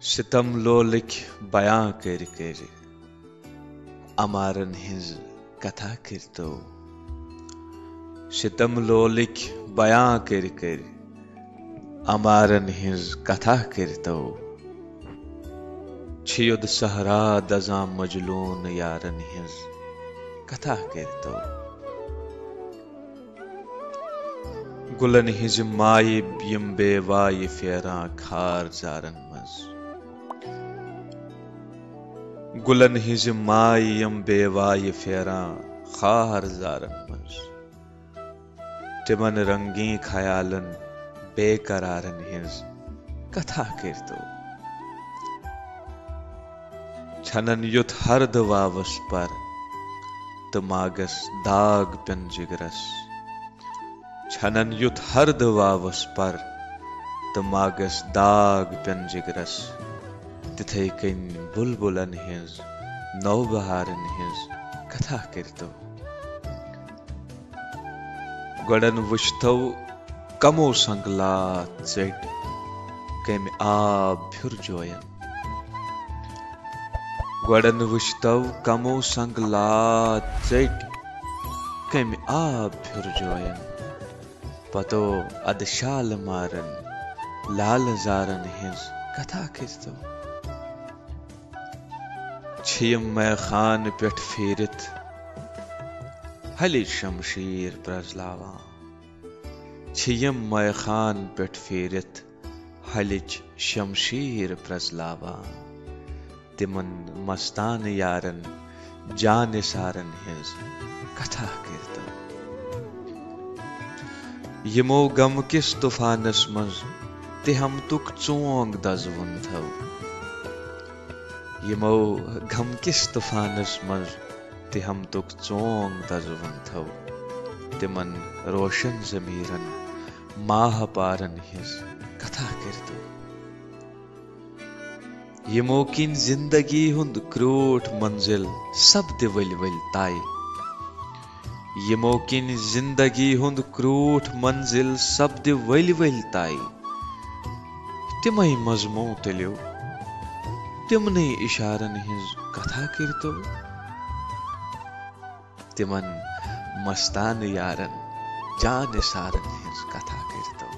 ستم لولک بیاں کر کر امارن ہنز کتھا کرتو ستم لولک بیاں کر کر امارن ہنز کتھا کرتو چھیود صحرا دزاں مجلون یارن ہنز کتھا کرتو گلن ہنز مائہ یم بے وائہ پھیراں کھار زارن مز گلن ہنز مائہ یم بے وائہ پھیراں خار زارن مز تمن رنگین خیالن بے قرارن ہنز کتھا کرتو چھنن یت ہرد واوس پر تو ماگس داغ پین جگرس چھنن یت ہرد واوس پر تو ماگس داغ پین جگرس تتھے کن بلبلن ہنز نو بہارن ہنز کتھا کرتو گوڑن وچھتو کمو سنگلات ژٹ کم آب پھر جوین گوڑن وچھتو کمو سنگلات ژٹ کم آب پھر جوین پتو اد شال مارن لال زارن ہنز کتھا کرتو چھیم میخان پیٹھ پھیرت ہلچ شمشیر پرزلاواں چھیم میخان پیٹھ پھیرت ہلچ شمشیر پرزلاواں تمن مستان یارن جان سارن ہنز کتھا کرتو یمو غم کس طوفانس مز تہم تک ژونگ دزوُن تھو یمو غم کس طوفانس مز تہم تک ژونگ دزوُن تھو تمن روشن ضمیرن ماہ پارن ہنز کتھا کرتو یمو کن زندگی ہند کروٹھ منزل سپدِ ؤلۍ ؤلۍ طے یمو کن زندگی ہند کروٹھ منزل سپدِ ؤلۍ ؤلۍ طے تمے مضموں تلیو تمنے اشارن ہنز کتھا کرتو تمن مستان یارن جان سارن ہنز کتھا کرتو